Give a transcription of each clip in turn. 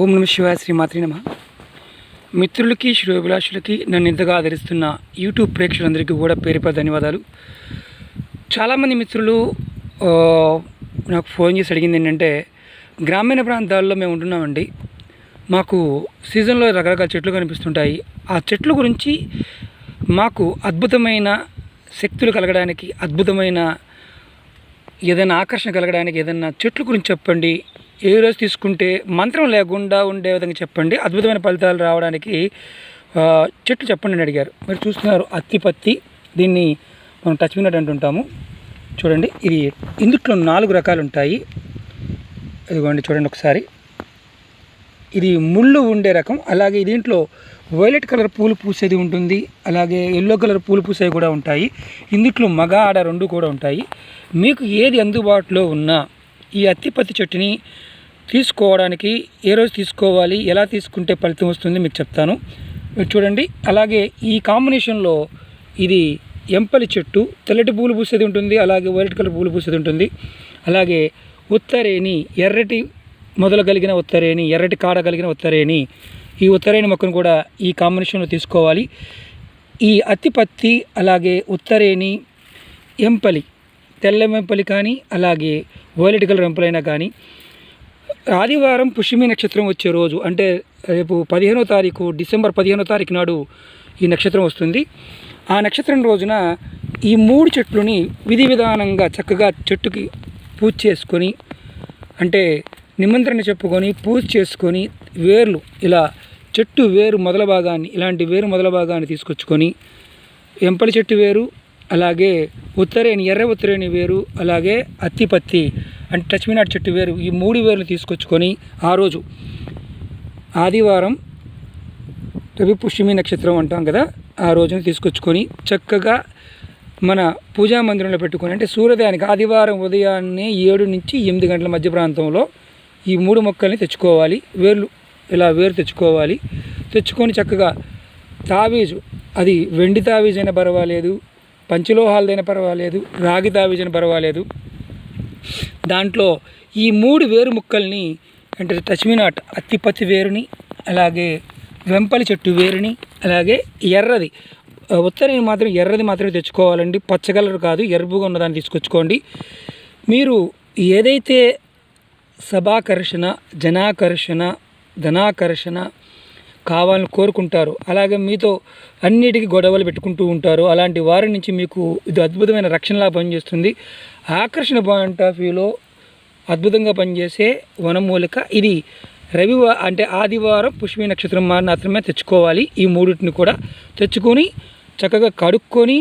ఓం నమ శివాయ, శ్రీమాత్రే నమః. మిత్రులకి శ్రేయోభిలాషులకి నన్ను ఇంతగా ఆదరిస్తున్న యూట్యూబ్ ప్రేక్షకులందరికీ కూడా పేరుపై ధన్యవాదాలు. చాలామంది మిత్రులు నాకు ఫోన్ చేసి అడిగింది ఏంటంటే, గ్రామీణ ప్రాంతాల్లో మేము ఉంటున్నామండి, మాకు సీజన్లో రకరకాల చెట్లు కనిపిస్తుంటాయి. ఆ చెట్ల గురించి మాకు అద్భుతమైన శక్తులు కలగడానికి, అద్భుతమైన ఏదైనా ఆకర్షణ కలగడానికి ఏదైనా చెట్ల గురించి చెప్పండి, ఏ రోజు తీసుకుంటే మంత్రం లేకుండా ఉండే విధంగా చెప్పండి, అద్భుతమైన ఫలితాలు రావడానికి చెట్లు చెప్పండి అని అడిగారు. మీరు చూస్తున్నారు అత్తిపత్తి, దీన్ని మనం టచ్ మినట్ అంటుంటాము. చూడండి, ఇది ఇందుట్లో 4 రకాలు ఉంటాయి. ఇదిగోండి చూడండి ఒకసారి, ఇది ముళ్ళు ఉండే రకం. అలాగే దీంట్లో వైలెట్ కలర్ పూలు పూసేది ఉంటుంది, అలాగే ఎల్లో కలర్ పూలు పూసేవి కూడా ఉంటాయి. ఇందుట్లో మగ ఆడ 2 కూడా ఉంటాయి. మీకు ఏది అందుబాటులో ఉన్నా ఈ అత్తిపత్తి చెట్టుని తీసుకోవడానికి ఏ రోజు తీసుకోవాలి, ఎలా తీసుకుంటే ఫలితం వస్తుంది మీకు చెప్తాను. మీరు చూడండి. అలాగే ఈ కాంబినేషన్లో ఇది ఎంపలి చెట్టు, తెల్లటి పూలు పూసేది ఉంటుంది, అలాగే వైలెట్ కలర్ పూలు పూసేది ఉంటుంది. అలాగే ఉత్తరేణి, ఎర్రటి మొదలు కలిగిన ఉత్తరేణి, ఎర్రటి కాడ కలిగిన ఉత్తరేణి, ఈ ఉత్తరేణి మొక్కను కూడా ఈ కాంబినేషన్లో తీసుకోవాలి. ఈ అత్తిపత్తి, అలాగే ఉత్తరేణి, ఎంపలి, తెల్ల వెంపలి కానీ అలాగే వైలెట్ కలర్ వెంపలైనా కానీ ఆదివారం పుష్యమి నక్షత్రం వచ్చే రోజు, అంటే రేపు 15వ తారీఖు, డిసెంబర్ 15వ తారీఖు నాడు ఈ నక్షత్రం వస్తుంది. ఆ నక్షత్రం రోజున ఈ 3 చెట్లని విధి విధానంగా చక్కగా చెట్టుకి పూజ చేసుకొని, అంటే నిమంత్రణ చెప్పుకొని పూజ చేసుకొని, వేర్లు ఇలా చెట్టు వేరు మొదల భాగాన్ని, ఇలాంటి వేరు మొదల భాగాన్ని తీసుకొచ్చుకొని, ఎంపలి చెట్టు వేరు, అలాగే ఉత్తరేణి, ఎర్ర ఉత్తరేణి వేరు, అలాగే అత్తిపత్తి అంటే టచ్ మినాట్ చెట్టు వేరు, ఈ 3 వేర్లు తీసుకొచ్చుకొని ఆ రోజు ఆదివారం, రవి పుష్యమి నక్షత్రం అంటాం కదా, ఆ రోజున తీసుకొచ్చుకొని చక్కగా మన పూజా మందిరంలో పెట్టుకొని, అంటే సూర్యోదయానికి ఆదివారం ఉదయాన్నే 7 నుంచి 8 గంటల మధ్య ప్రాంతంలో ఈ 3 మొక్కల్ని తెచ్చుకోవాలి. వేర్లు ఇలా వేరు తెచ్చుకోవాలి. తెచ్చుకొని చక్కగా తావీజు, అది వెండి తావీజు అయినా పర్వాలేదు, పంచలోహాలదైనా పర్వాలేదు, రాగి తావీజైనా పర్వాలేదు, దాంట్లో ఈ 3 వేరు ముక్కల్ని, అంటే టచ్ మినాట్ అత్తిపత్తి వేరుని, అలాగే వెంపలి చెట్టు వేరుని, అలాగే ఎర్రది ఉత్తరేణి మాత్రం ఎర్రది మాత్రమే తెచ్చుకోవాలండి, పచ్చ కలర్ కాదు, ఎరుపుగా ఉన్నదాన్ని తీసుకొచ్చుకోండి. మీరు ఏదైతే సభాకర్షణ, జనాకర్షణ, ధనాకర్షణ కావాలని కోరుకుంటారు, అలాగే మీతో అన్నిటికీ గొడవలు పెట్టుకుంటూ ఉంటారు, అలాంటి వారి నుంచి మీకు ఇది అద్భుతమైన రక్షణలా పనిచేస్తుంది. ఆకర్షణ పాయింట్ ఆఫ్ వ్యూలో అద్భుతంగా పనిచేసే వనమూలిక ఇది. అంటే ఆదివారం పుష్యమి నక్షత్రం మాత్రమే తెచ్చుకోవాలి. ఈ 3టిని కూడా తెచ్చుకొని చక్కగా కడుక్కొని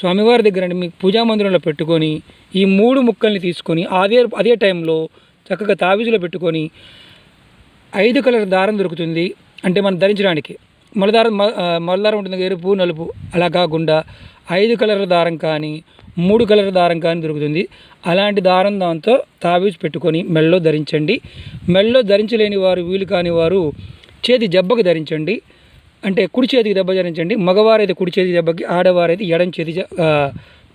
స్వామివారి దగ్గర, అంటే మీ పూజా మందిరంలో పెట్టుకొని ఈ 3 ముక్కల్ని తీసుకొని అదే టైంలో చక్కగా తావీజులో పెట్టుకొని 5 కలర్ దారం దొరుకుతుంది, అంటే మనం ధరించడానికి మొలదారం ఉంటుంది, ఎరుపు నలుపు, అలా కాకుండా 5 కలర్ దారం కానీ 3 కలర్ దారం కానీ దొరుకుతుంది. అలాంటి దారం దాంతో తావీజు పెట్టుకొని మెళ్ళో ధరించండి. మెళ్ళో ధరించలేని వారు, వీలు కాని వారు చేతి జబ్బకి ధరించండి, అంటే కుడి చేతికి దెబ్బ ధరించండి. మగవారైతే కుడి చేతి దెబ్బకి, ఆడవారైతే ఎడం చేతి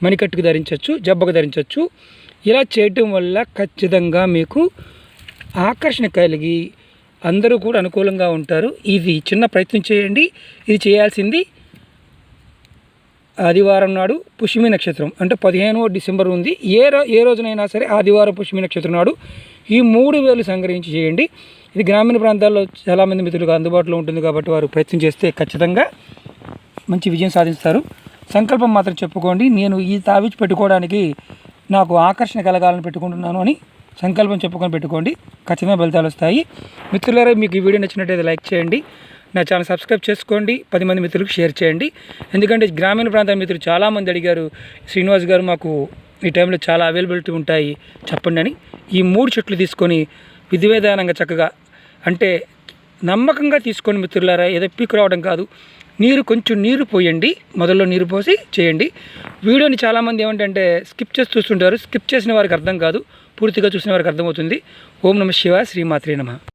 మణికట్టుకు ధరించవచ్చు, జబ్బకు ధరించవచ్చు. ఇలా చేయటం వల్ల ఖచ్చితంగా మీకు ఆకర్షణ కలిగి అందరూ కూడా అనుకూలంగా ఉంటారు. ఇది చిన్న ప్రయత్నం చేయండి. ఇది చేయాల్సింది ఆదివారం నాడు పుష్యమి నక్షత్రం, అంటే 15వ డిసెంబర్ ఉంది. ఏ రోజునైనా సరే ఆదివారం పుష్యమి నక్షత్రం నాడు ఈ 3 వేలు సంగ్రహించి చేయండి. ఇది గ్రామీణ ప్రాంతాల్లో చాలామంది మిత్రులకు అందుబాటులో ఉంటుంది కాబట్టి వారు ప్రయత్నం చేస్తే ఖచ్చితంగా మంచి విజయం సాధిస్తారు. సంకల్పం మాత్రం చెప్పుకోండి, నేను ఈ తావీజు పెట్టుకోవడానికి నాకు ఆకర్షణ కలగాలని పెట్టుకుంటున్నాను అని సంకల్పం చెప్పుకొని పెట్టుకోండి, ఖచ్చితంగా ఫలితాలు వస్తాయి. మిత్రులారా, మీకు ఈ వీడియో నచ్చినట్టయితే లైక్ చేయండి, నా ఛానల్ సబ్స్క్రైబ్ చేసుకోండి, 10 మంది మిత్రులకు షేర్ చేయండి. ఎందుకంటే గ్రామీణ ప్రాంతాల మిత్రులు చాలామంది అడిగారు, శ్రీనివాస్ గారు మాకు ఈ టైంలో చాలా అవైలబిలిటీ ఉంటాయి చెప్పండి అని. ఈ 3 చెట్లు తీసుకొని విధి విధానంగా చక్కగా, అంటే నమ్మకంగా తీసుకొని మిత్రులారా, ఏదో పీకు రావడం కాదు, కొంచెం నీరు పోయండి, మొదల్లో నీరు పోసి చేయండి. వీడియోని చాలామంది ఏమంటే స్కిప్ చేసి చూస్తుంటారు, స్కిప్ చేసిన వారికి అర్థం కాదు, పూర్తిగా చూసిన వారికి అర్థమవుతుంది. ఓం నమ శివాయ, శ్రీమాత్రే నమః.